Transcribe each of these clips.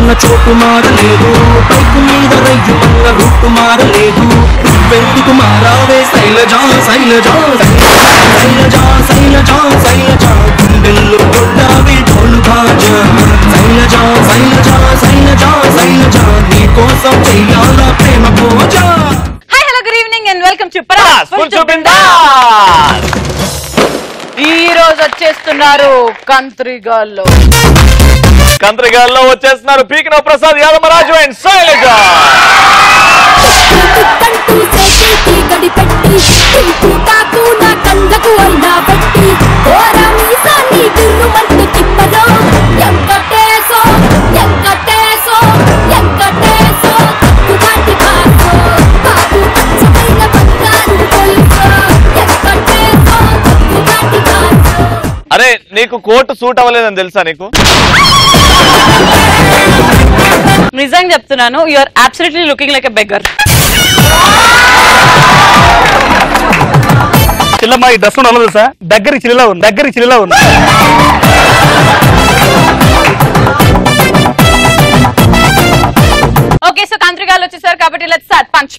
ఉన్న చోటు మారలేదు, పైకు మీద రయ్యు అన్న రూటు మారలేదు. వెందుకు మారావే శైలజా శైలజా శైలజా శైలజా శైలజా, గుండెల్లో కొట్టావే ఢోలు బాజా. శైలజా శైలజా శైలజా శైలజా, నీ కోసం చెయ్యాలా ప్రేమ పూజ. Hi hello good evening and welcome to Patas full to Bindaas. ఈ రోజు వచ్చేస్తున్నారు కంత్రిగాల్లో వచ్చేస్తున్నారు పీకిన ప్రసాద్ యాదమరాజు అండ్ శైలజ. అరే నీకు కోట్ సూట్ అవ్వలేదని తెలుసా నీకు? నిజంగా చెప్తున్నాను, you are absolutely looking like a beggar. చిల్లమ్మ ఈ డ్రెస్ ఉండదు సార్, దగ్గరికి చిల్లిలా ఉంది. ఓకే, సో కంత్రిగాళ్ళు వచ్చేసారు కాబట్టి లెట్స్ స్టార్ట్. పంచ్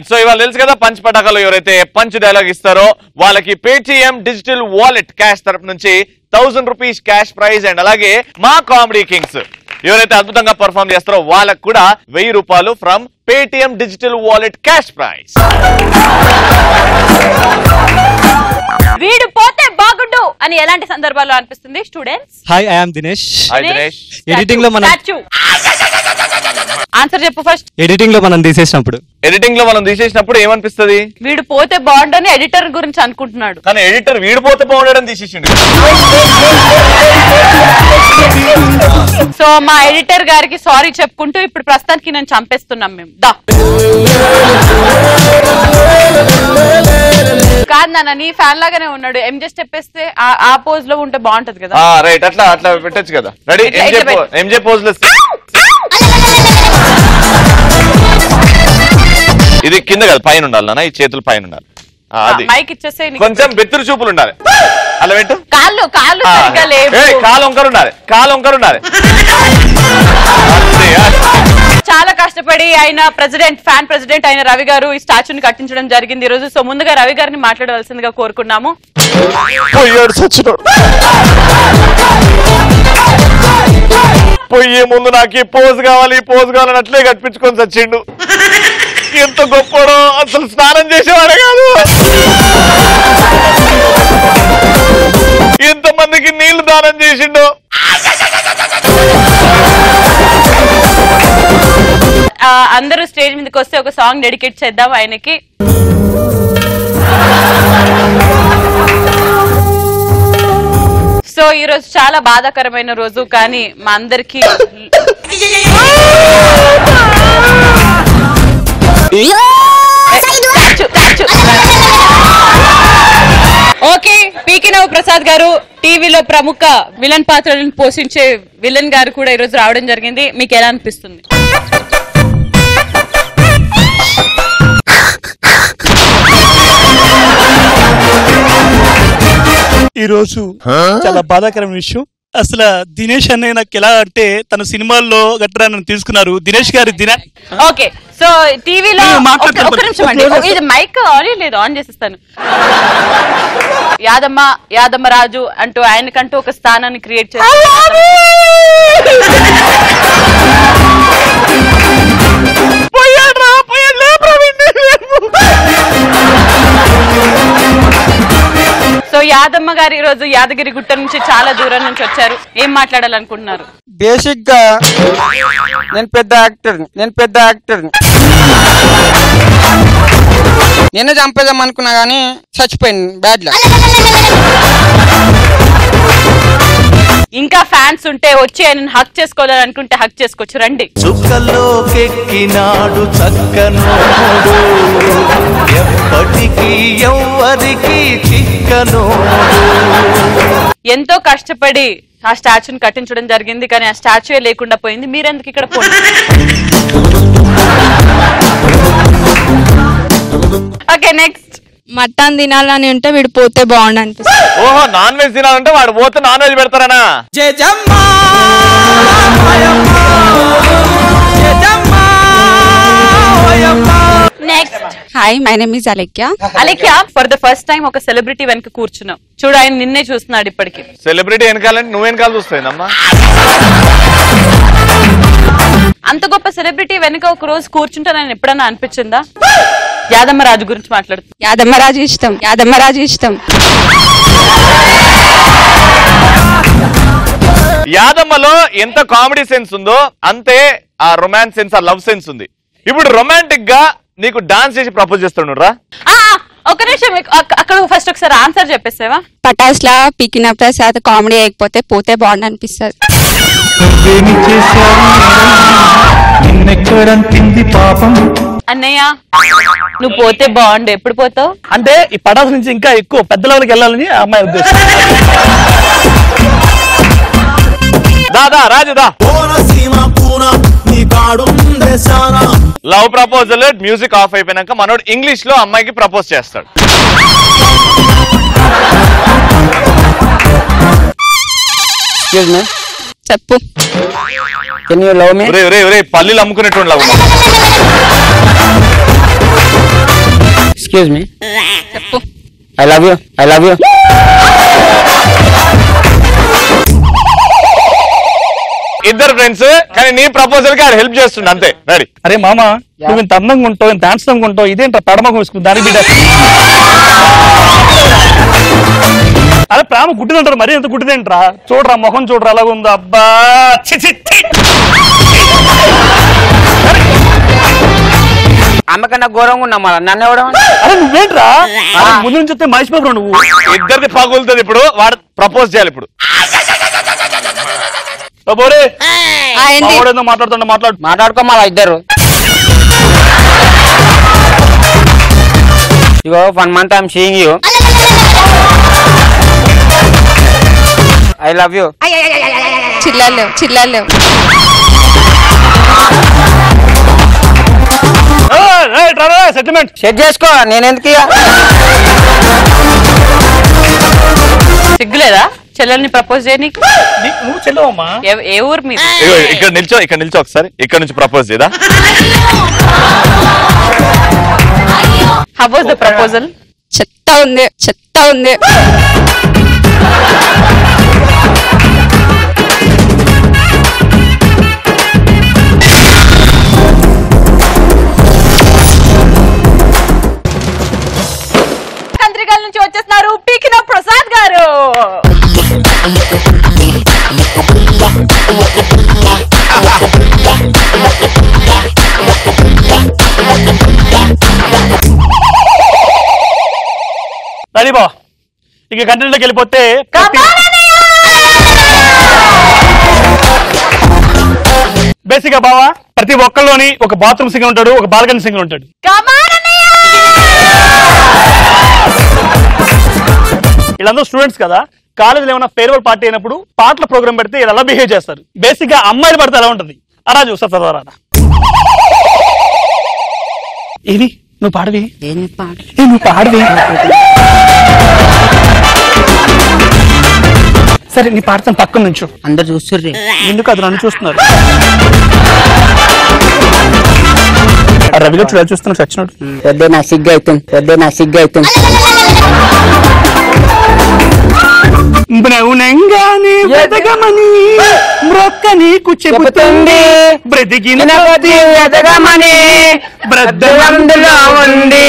సో ఇవాళ తెలుసు కదా పంచ్ పటాకాలు ఎవరైతే పంచ్ డైలాగ్ ఇస్తారో వాళ్ళకి పేటిఎం డిజిటల్ వాలెట్ క్యాష్ తరపు నుంచి 1000 రూపీస్ క్యాష్ ప్రైజ్ అండ్ అలాగే మా కామెడీ కింగ్స్ ఎవరైతే అద్భుతంగా పర్ఫార్మ్ చేస్తారో వాళ్ళకు కూడా 1000 రూపాయలు from Paytm digital wallet cash praise. వీడు పోతే బాగుండు అని ఎలాంటి సందర్భాల్లో అనిపిస్తుంది students? Hi, I am Dinesh. Editing లో ఆన్సర్ చెప్పు ఫస్ట్. ఎడిటింగ్ లో మనం తీసేసినప్పుడు ఏమనిపిస్తుంది? వీడు పోతే బాగుండని ఎడిటర్ గురించి అనుకుంటున్నాడు, కానీ ఎడిటర్ వీడు పోతే బాగుండడం తీసేసిండు. సో మా ఎడిటర్ గారికి సారీ చెప్పుకుంటూ ఇప్పుడు ప్రస్తుతానికి నేను చంపేస్తున్నాం మేము. దా కాదు నాన్న, నీ ఫ్యాన్ లాగానే ఉన్నాడు. ఎంజే చెప్పేస్తే ఆ పోజ్ లో ఉంటే బాగుంటది కదా. రైట్, అట్లా పెట్టచ్చు కదా. రెడీ? ఎంజే పోజ్ లో ఇది కింద కదా, పైన ఉండాలి నాన్న. ఈ చేతులు పైన ఉండాలి. అది మైక్ ఇచ్చేస్తే కొంచెం బెత్తురు చూపులు ఉండాలి. అలా పెట్టు. కాలు వంకరు ఉండాలి. చాలా కష్టపడి ఆయన ఫ్యాన్ ప్రెసిడెంట్ అయిన రవి గారు ఈ స్టాచ్యూని కట్టించడం జరిగింది ఈ రోజు. సో ముందుగా రవి గారిని మాట్లాడవలసిందిగా కోరుకున్నాము. పోయే ముందు నాకు ఈ పోజ్ కావాలని అట్లే కట్టించుకొని చచ్చిండు. ఎంత గొప్పడో, అసలు స్నానం చేసేవాడే కాదు. ఎంతమందికి నీళ్లు దానం చేసిండో. అందరూ స్టేజ్ మీదకి వస్తే ఒక సాంగ్ డెడికేట్ చేద్దాం ఆయనకి. సో ఈ రోజు చాలా బాధాకరమైన రోజు, కానీ మా అందరికి ఓకే. పీకినవ్ ప్రసాద్ గారు టీవీలో ప్రముఖ విలన్ పాత్రలను పోషించే విలన్ గారు కూడా ఈరోజు రావడం జరిగింది. మీకు ఎలా అనిపిస్తుంది? ఈ రోజు చాలా బాధాకరమైన విషయం. అసలు దినేష్ అన్నయ్య నాకు ఎలా అంటే తన సినిమాల్లో గట్రా నన్ను తీసుకున్నారు. దినేష్ గారి ఓకే, సో టీవీలో ఒక్క నిమిషం అండి, ఇది మైక్ ఆన్ లేదు, ఆన్ చేసేస్తాను. యాదమ్మ రాజు అంటూ ఆయనకంటూ ఒక స్థానాన్ని క్రియేట్ చేస్తారు. సో యాదమ్మ గారు ఈ రోజు యాదగిరి గుట్ట నుంచి చాలా దూరం నుంచి వచ్చారు. ఏం మాట్లాడాలనుకుంటున్నారు? బేసిక్ గా నేను పెద్ద యాక్టర్ నేను చంపేద్దాం అనుకున్నా గానీ చచ్చిపోయింది బ్యాడ్ లా. ఇంకా ఫ్యాన్స్ ఉంటే వచ్చి ఆయన హక్ చేసుకోవాలని అనుకుంటే హక్ చేసుకోవచ్చు. రండి. చుక్కలోకెక్కినాడు చక్కనోడు, ఎప్పటికీ ఎవ్వరికి చిక్కనోడు. ఎంతో కష్టపడి ఆ స్టాచ్యూని కట్టించడం జరిగింది, కానీ ఆ స్టాచ్యూ లేకుండా పోయింది. మీరెందుకు ఇక్కడ పోండి. ఓకే, నెక్స్ట్ మటన్ తినాలని ఉంటే వీడు పోతే బాగుండు అనిపిస్తుంది. ఓహో నాన్ వెజ్ తినాలంటే వాడు పోతే నాన్ వెజ్ పెడతారనా? Next hi, my name is Alekhya. Alekhya, for the first time ఒక సెలబ్రిటీ వెనక కూర్చున్నావు. చూడు, ఆయన నిన్నే చూస్తున్నాడు ఇప్పటికి. సెలబ్రిటీ వెనకాలంటే నువ్వు వెనకాల చూస్తాయిందమ్మా. అంత గొప్ప సెలబ్రిటీ వెనక ఒక రోజు కూర్చుంటానని ఎప్పుడన్నా అనిపించిందా? యాదమ్మ రాజు గురించి మాట్లాడుతుంది. యాదమ్మరాజు ఇష్టం, యాదమ్మరాజు ఇష్టం. యాదమ్మలో ఎంత కామెడీ సెన్స్ ఉందో అంతే ఆ రొమాన్స్ సెన్స్, ఆ లవ్ సెన్స్ ఉంది. ఇప్పుడు రొమాంటిక్ గా నీకు డాన్స్ చేసి ప్రపోజ్ చేస్తున్నాడు రా. ఒక నిమిషం, అక్కడ ఫస్ట్ ఒకసారి ఆన్సర్ చెప్పేసావా? పటాస్ లా పీకిన ప్రసాద్ కామెడీ అయిపోతే పోతే బాగుండు అనిపిస్తుంది. అన్నయ్య, నువ్వు పోతే బాగుండు. ఎప్పుడు పోతావు? అంటే ఈ పటాస్ నుంచి ఇంకా ఎక్కువ పెద్ద లెవెల్కి వెళ్ళాలని ఆ అమ్మాయి ఉద్దేశం. దాదా రాజుదా లవ్ ప్రపోజల్ మ్యూజిక్ ఆఫ్ అయిపోయినాక మనోడు ఇంగ్లీష్ లో అమ్మాయికి ప్రపోజ్ చేస్తాడు. చెప్పు. పల్లీలు అమ్ముకునేటువంటి లవ్. Excuse me. చెప్పు. I love you, I love you. ఇద్దరు ఫ్రెండ్స్, కానీ నీ ప్రపోజల్ కి హెల్ప్ చేస్తుండే అంతే. రెడీ. అరే మామ, నువ్వు ఇంత అందంగా ఉంటావు, ఇంత హ్యాండ్సమ్గా ఉంటావు, ఇదేంట పడమకు వేసుకుంది దాని బిడ్డ. అరే ప్రేమ గుడ్డిదంటారు, మరీ ఎంత గుడ్డిదేంట్రా? చూడరా మొహం చూడరా అలాగ ఉందో. అబ్బా అమ్మకన్నా ఘోరంగా ఉన్నా మళ్ళీ నన్ను ఎవడం. అరే నువ్వేంట్రా ముందు నుంచి వస్తే మహేష్ బాబు నువ్వు. ఇద్దరిది పగులుతుంది. ఇప్పుడు వాడు ప్రపోజ్ చేయాలి. ఇప్పుడు మాట్లాడుతుండ మాట్లాడుకో మళ్ళా ఇద్దరు. ఇగో 1 month I'm seeing you. I love you. చిల్లలేవు, చిల్లలేవు. సెటిల్మెంట్ సెట్ చేసుకో. నేనెందుకు సిగ్గులేదా చెల్లెల్ని ప్రపోజ్ చేయనీకి? నువ్వు చెల్లవమ్మా. ఏ ఊరు మీద? ఇక్కడ నిల్చో, ఇక్కడ నిల్చో ఒకసారి. ఇక్కడ నుంచి ప్రపోజ్ చేయదా? How was the proposal? చెత్త ఉంది, చెత్త ఉంది. కంత్రికల్ నుంచి వచ్చేస్తున్నారు పీకిన ప్రసాద్ గారు. రెడీ బా, ఇక కంటెంట్లోకి వెళ్ళిపోతే బేసిక్ గా బావా ప్రతి ఒక్కళ్ళలోని ఒక బాత్రూమ్ సింగర్ ఉంటాడు, ఒక బాల్కనీ సింగర్ ఉంటాడు. వీళ్ళందరూ స్టూడెంట్స్ కదా, కాలేజీలో ఏమైనా ఫేర్వెల్ పార్టీ అయినప్పుడు పాటల ప్రోగ్రామ్ పెడితే వీళ్ళు ఎలా బిహేవ్ చేస్తారు. బేసిక్ గా అమ్మాయిలు పడితే ఎలా ఉంటుంది అలా చూస్తారు. చదవరా ఏవి నువ్వు పాడవి, నువ్వు పాడవి. సరే నీ పాడతాను పక్కన నుంచు. అందరు చూస్తుర్రే. ఎందుకు అది నన్ను చూస్తున్నారు? రవిలో చూడాలి చూస్తున్నాడు చచ్చినోడు. పెద్ద నా సిగ్గు అవుతుంది, పెద్ద నా సిగ్గు అవుతుంది. బ్రౌనంగానే బ్రతకమని మ్రొక్క నీకు చెబుతుంది, బ్రతికిన కొద్దీ ఎదగమని బ్రద్దలందులో ఉంది.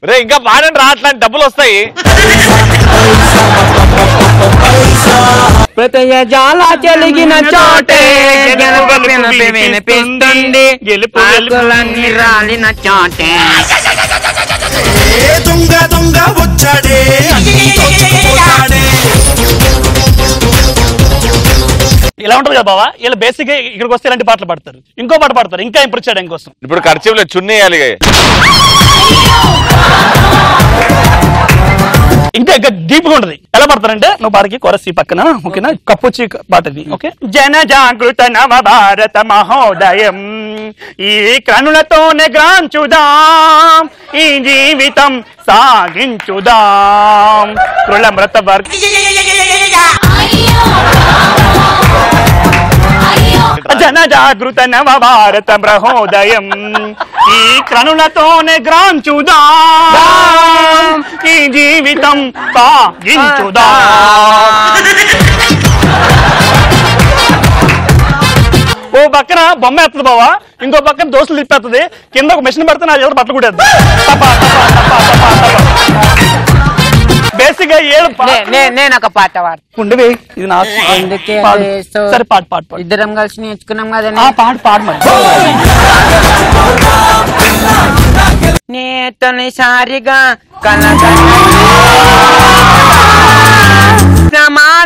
రే ఇంకా పాడండి రా, అట్లాంటి డబ్బులు వస్తాయి. జాల చెలిగిన చోటే వినిపిస్తుంది, గెలుపులన్నీ రాలిన చోటే. దొంగ దొంగ వచ్చాడే ఇలా ఉంటది కదా బావా. వీళ్ళు బేసిక్ గా ఇక్కడికి వస్తే ఇలాంటి పాటలు పాడతారు, ఇంకో పాట పాడతారు, ఇంకా ఇంప్రెస్ చేయడం కోసం. ఇప్పుడు ఖర్చులో చున్నీ వేయాలి. ఇంకా డీప్ గా ఉంటది. ఎలా పాడతారంటే నువ్వు పాడికి కొరసి పక్కన ఓకేనా, కప్పుచ్చి పాటది. ఓకే. జన జాగృత నవ భారత మహోదయం ఈ కనులతోనే గ్రాంచుదాం ఈ జీవితం సాగించుదాం కృళమృత వర్గ జన జాగృత నవ భారత మహోదయం ఈ కనులతోనే గ్రాంచుదాం ఈ జీవితం సాగించుదాం. ఓ పక్కన బొమ్మ ఎత్తది బావా, ఇంకో పక్కన దోశలు తిప్పేస్తుంది, కింద ఒక మెషిన్ పడితే నా చేత బట్టలు కూడా బేసిక్ గా నేను ఒక పాట ఉండవే ఇది నా సరే పాట పాట ఇద్దరం కలిసి నేర్చుకున్నాం కదా పాట పాట మరి నేతని సారిగా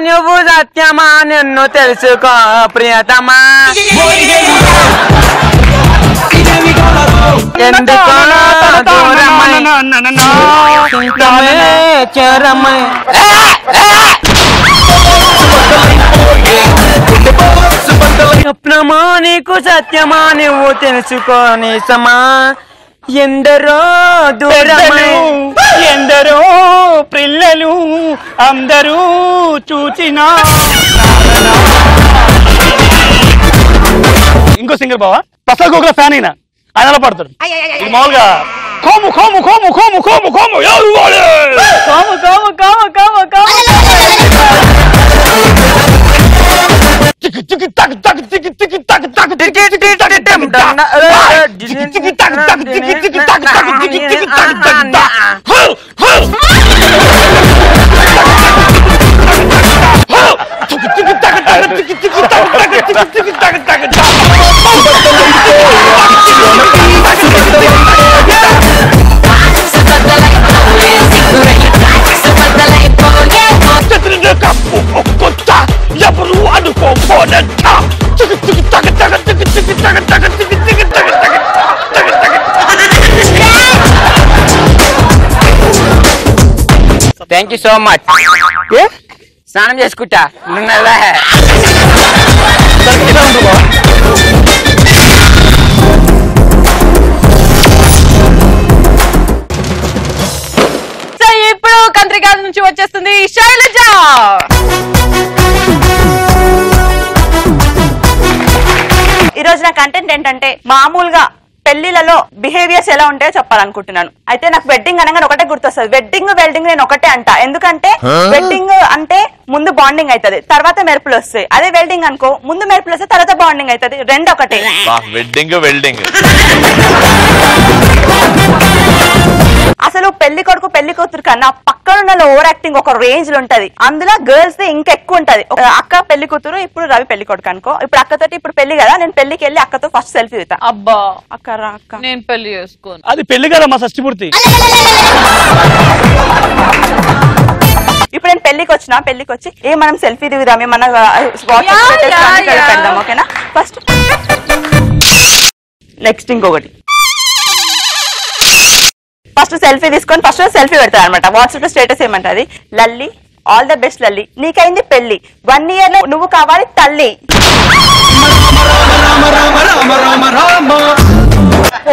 నువ్వు సత్యమా నిన్ను తెలుసుకో ప్రియతమా ఎందుకో చరమై స్వప్నమా నీకు సత్యమా నువ్వు తెలుసుకోని సమా ఎందరో దూరమై ఎందరో పిల్లలు అందరూ చూచినా. ఇంకో సింగర్ బావా ప్రసాద్ గోకుల ఫ్యాన్ అయినా ఆయన ఎలా పడతాడు మామూలుగా కోము కోము కోము కోము కోము కోము ఎవరు కోము కోము కోము కోము కోము టికి టికి టక్ టక్ టికి టికి టక్ టక్ టికి టికి టక్ టక్ టికి టికి టక్ టక్ టికి టికి టక్ టక్ టికి టికి టక్ టక్ ఎవరు అనుకోపోనంట. Thank you so much. స్నానం చేసుకుంటా సో ఇప్పుడు కంత్రికాల నుంచి వచ్చేస్తుంది శైలజ. ఈ రోజు నా కంటెంట్ ఏంటంటే మామూలుగా పెళ్లిలలో బిహేవియర్స్ ఎలా ఉంటాయో చెప్పాలనుకుంటున్నాను. అయితే నాకు వెడ్డింగ్ అనగానే ఒకటే గుర్తొస్తుంది. వెడ్డింగ్ నేను ఒకటే అంట. ఎందుకంటే వెడ్డింగ్ అంటే ముందు బాండింగ్ అవుతుంది, తర్వాత మెరుపులు వస్తాయి. అదే వెల్డింగ్ అనుకో ముందు మెరుపులు వస్తాయి, తర్వాత బాండింగ్ అవుతుంది. రెండు ఒకటే. వెడ్డింగ్ అసలు పెళ్లి కొడుకు పెళ్లి కూతురు కన్నా పక్కనున్న ఓవర్ యాక్టింగ్ ఒక రేంజ్ లో ఉంటది. అందులో గర్ల్స్ ఇంకా ఎక్కువ ఉంటది. అక్క పెళ్లి కూతురు, ఇప్పుడు రవి పెళ్లి కొడుకు అనుకో. ఇప్పుడు అక్కతోటి ఇప్పుడు పెళ్లి కదా, నేను పెళ్లికి వెళ్ళి అక్కతో ఫస్ట్ సెల్ఫీ దిగుతా. అబ్బా అక్క రా అక్క, నేను పెళ్లి చేసుకోను. అది పెళ్లి కదా మా షష్టి పూర్తి. ఇప్పుడు నేను పెళ్లికి వచ్చి మనం సెల్ఫీ దిగుదాం, మన పెడదాం ఓకేనా. ఫస్ట్ నెక్స్ట్ ఇంకొకటి ఫస్ట్ సెల్ఫీ తీసుకొని ఫస్ట్ సెల్ఫీ పెడతాను అనమాట. వాట్సాప్ లో స్టేటస్ ఏమంటది, Lalli all the best Lalli, నీకైంది పెళ్లి, 1 year లో నువ్వు కావాలి తల్లి.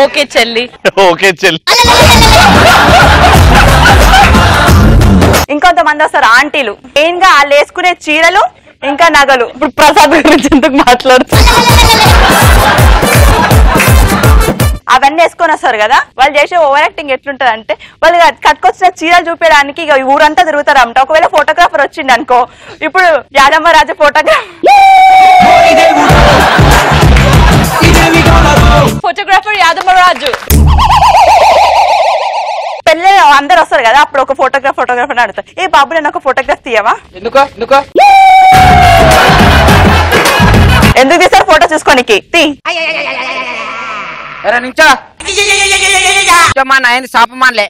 ఓకే చెల్లి. ఇంకొంతమంది వస్తారు ఆంటీలు, మెయిన్ గా వాళ్ళు వేసుకునే చీరలు ఇంకా నగలు. ఇప్పుడు ప్రసాద్ గురించి ఎందుకు మాట్లాడుతున్నారు, అవన్నీ వేసుకొని వస్తారు కదా. వాళ్ళు చేసే ఓవర్ యాక్టింగ్ ఎట్లుంటది అంటే, వాళ్ళు కట్టుకొచ్చిన చీరలు చూపించడానికి ఇక ఊరంతా తిరుగుతారు అన్నమాట. ఒకవేళ ఫోటోగ్రాఫర్ వచ్చింది అనుకో, ఇప్పుడు యాదమ్మరాజు ఫోటోగ్రాఫర్ యాదమ్మరాజు పెళ్ళి అందరు వస్తారు కదా, అప్పుడు ఒక ఫోటోగ్రాఫర్ అడుగుతారు, ఏ బాబు నేను ఒక ఫోటోగ్రాఫ్ తీయవా. ఎందుకు తీస్తారు, ఫోటో చూసుకోనికి తీ. మా నాయన చాపమాన్లే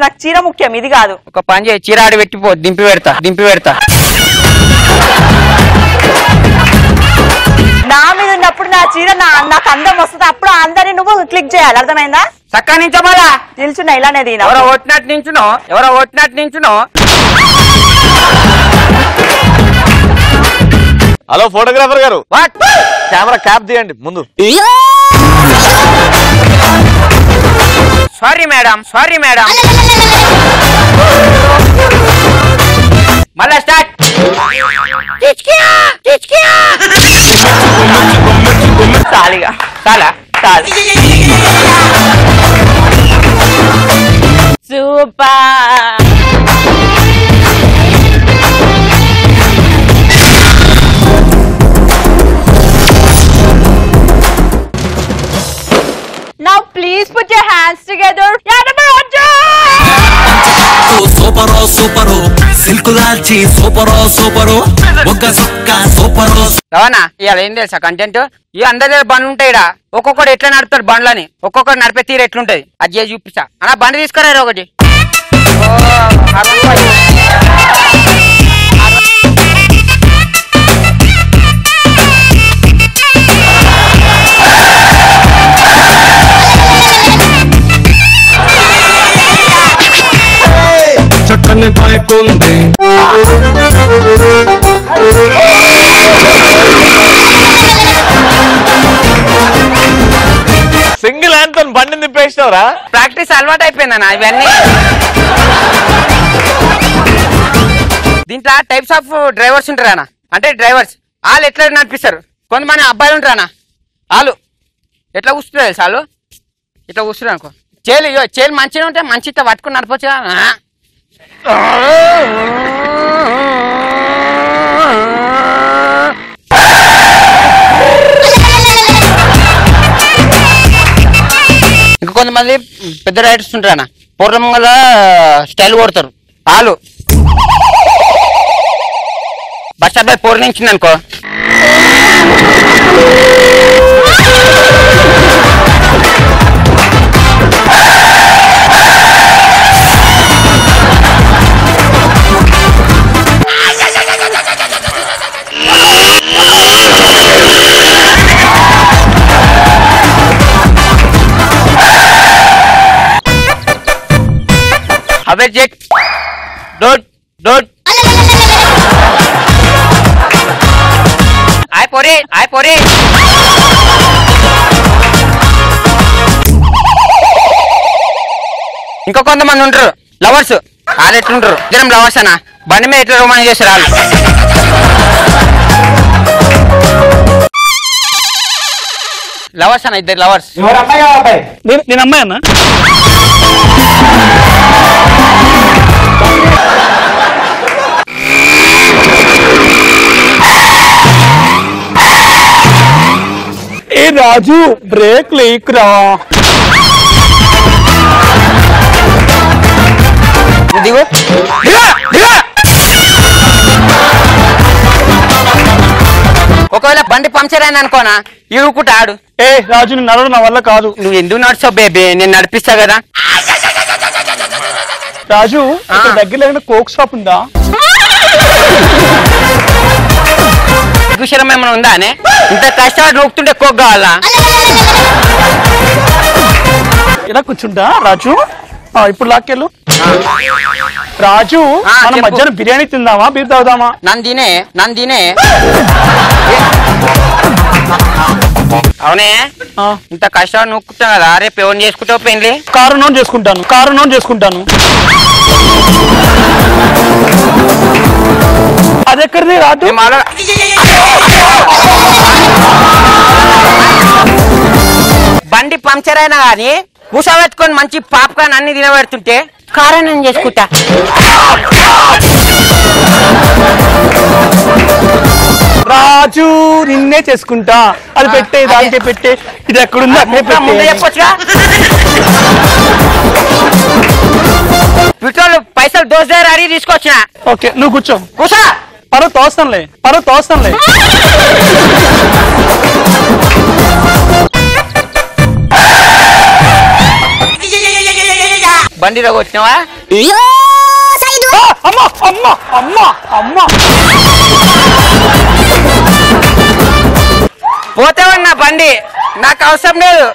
నాకు చీర ముఖ్యం, ఇది కాదు. ఒక పని చేయి, చీర ఆడి పెట్టిపో, దింపి పెడతా. నా మీద ఉన్నప్పుడు నా చీర నాకు అందం వస్తుంది, అప్పుడు అందరిని నువ్వు క్లిక్ చేయాలి, అర్థమైందా? చక్కగా నించోమలా నిల్చున్నా ఇలానే ఎవరో ఓట్టినట్టు నించునో హలో ఫోటోగ్రాఫర్ గారు, వాట్ కెమెరా క్యాప్ తీయండి ముందు. సారీ మేడం మళ్ళా స్టార్ట్. చాలిగా చాలా super. Now please put your hands together. సూపరో సూపరో సిల్క్ దాల్చి సూపరో సూపరో ఒక్క సుక్క సూపరో. రవాణా ఇవాళ ఏం తెలుసా కంటెంట్? ఈ అందరి దగ్గర బండ్లు ఉంటాయి, ఒక్కొక్కడు ఎట్లా నడుపుతాడు బండ్లని, ఒక్కొక్కరు నడిపే తీరు ఎట్లుంటది అది చేసి చూపిస్తా. అన్న బండి తీసుకురా ఒకటి. చక్కని బైక్ ఉంది, సింగిల్ హ్యాండ్ తో బండి నింపేసినవరా? ప్రాక్టీస్ అలవాటు అయిపోయిందన్న ఇవన్నీ. దీంట్లో టైప్స్ ఆఫ్ డ్రైవర్స్ ఉంటారన్న, అంటే డ్రైవర్స్ వాళ్ళు ఎట్లా నడిపిస్తారు. కొంతమంది అబ్బాయిలు ఉంటారన్న, వాళ్ళు ఎట్లా కూర్చుంటారు తెలుసు, వాళ్ళు ఇట్లా కూర్చున్నారు అనుకో, చేలు మంచిగా ఉంటే మంచి ఇట్లా పట్టుకుని నడపచ్చు కదా. ఇంకా కొంతమంది పెద్ద రైడర్స్ ఉంటారు అన్న, పూర్వంగల స్టైల్ కొడతారు. వాళ్ళు బస్ స్టాప్ పై పూర్ణించింది అనుకో, అవే జెట్ డోట్ డోట్ ఆయ్ పోరే ఇంకా కొంతమంది ఉంటారు లవర్స్, వాళ్ళు ఎట్లుంటారు, ఇద్దరం లవర్స్ అన్న, బండి మీద ఎట్లా రోమాన్స్ చేస్తారు వాళ్ళు. లవర్స్ అన్న, ఇద్దరు లవర్స్. నేను అమ్మాయి అన్న. ఏ రాజు బ్రేక్ లేకురా. దిగు ఒకవేళ బండి పంక్చర్ అయింది అనుకోనా, ఇరుకుంటా ఆడు. ఏ రాజు నువ్వు నడవడం నా వల్ల కాదు. నువ్వు ఎందుకు నడుస్తావు బేబీ, నేను నడిపిస్తా కదా. రాజు ఇక్కడ దగ్గరలో ఏమైనా కోక్ షాప్ ఉందా? విషయం ఏమైనా ఉందా అనే, ఇంత కష్టపడి నొక్కుతుంటే కోక్ కావాలా? ఇలా కూర్చుంటా రాజు. ఇప్పుడు లాక్కెళ్ళు. రాజు మనం మధ్యాహ్నం బిర్యానీ తిందామా, బీర్ తాగుదామా? నందినే అవునే, ఇంత కష్టపడి నొక్కుతాం కదా, రేపు ఎవరిని చేసుకుంటావు పెళ్ళి? కారు నోన్ చేసుకుంటాను. అదెక్కడిది రాజు? బండి పంక్చర్ అయినా కానీ కూసబెట్టుకొని మంచి పాప్కార్న్ అన్ని తినబెడుతుంటే కారణం చేసుకుంటా. రాజు నిన్నే చేసుకుంటా. అది పెట్టే, దానికే పెట్టే, ఇది ఎక్కడుంది అక్కడే ముందే చెప్పొచ్చుగా. పెట్రోల్ పైసలు దోశ దగ్గర అడిగి తీసుకొచ్చిన. ఓకే నువ్వు కూర్చో. కూసా పరో తోస్తానులే. బండిలో వచ్చినావా? పోతావన్న బండి నాకు అవసరం లేదు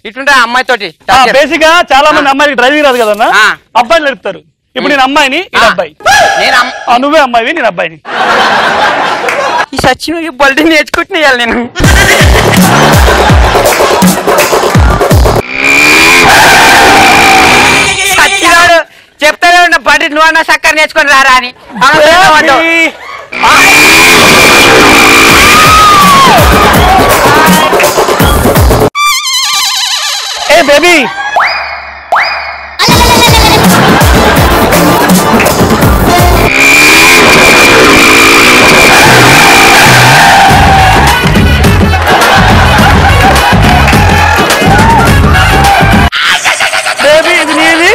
ఇటుంటా అమ్మాయితోటి బేసిక్ గా చాలా మంది అమ్మాయికి డ్రైవింగ్ రాదు కదన్నా, అబ్బాయిలు నడుపుతారు. ఇప్పుడు నేను అమ్మాయిని, ఇది అబ్బాయి. నువ్వే అమ్మాయివి, నేను అబ్బాయిని. ఈ సచిన్ ఈ బల్డీ నేర్చుకుంటున్నాయాలి నేను. సచ్చినాడు చెప్తానే ఉన్న బండి నువ్వు అన్న చక్కర నేర్చుకొని రారా అని. ఏ బేబీ ఇది నీది.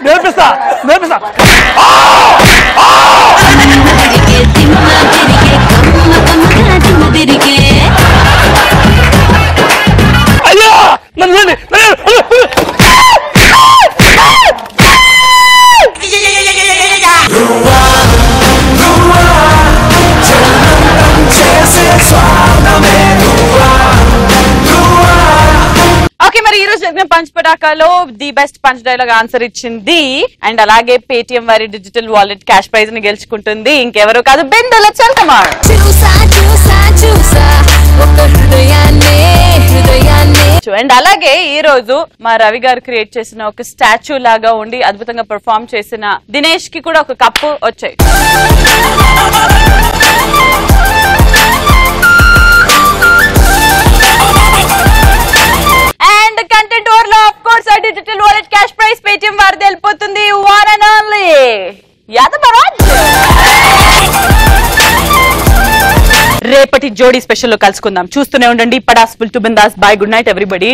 నేర్పిస్తా అయ్యో నన్ను ఓకే, మరి ఈ రోజు జరిగిన పంచ్ పటాకాలో the best punch dialogue answer ఇచ్చింది అండ్ అలాగే పేటిఎం వారి డిజిటల్ వాలెట్ క్యాష్ ప్రైజ్ ని గెలుచుకుంటుంది ఇంకెవరో కాదు, బిందెల చల్కమార్. అండ్ అలాగే ఈ రోజు మా రవి గారు క్రియేట్ చేసిన ఒక స్టాచ్యూ లాగా ఉండి అద్భుతంగా పెర్ఫార్మ్ చేసిన దినేష్ కి కూడా ఒక కప్పు వచ్చాయి. అండ్ కంటెంట్ ఓవర్ లో ఆఫ్ కోర్స్ ఆ digital wallet cash prize Paytm వారిది వెళ్ళిపోతుంది. One and only Yadavaraj. రేపటి జోడీ స్పెషల్ లో కలుసుకుందాం. చూస్తూనే ఉండండి Patas full to Bindaas. Bye, good night everybody.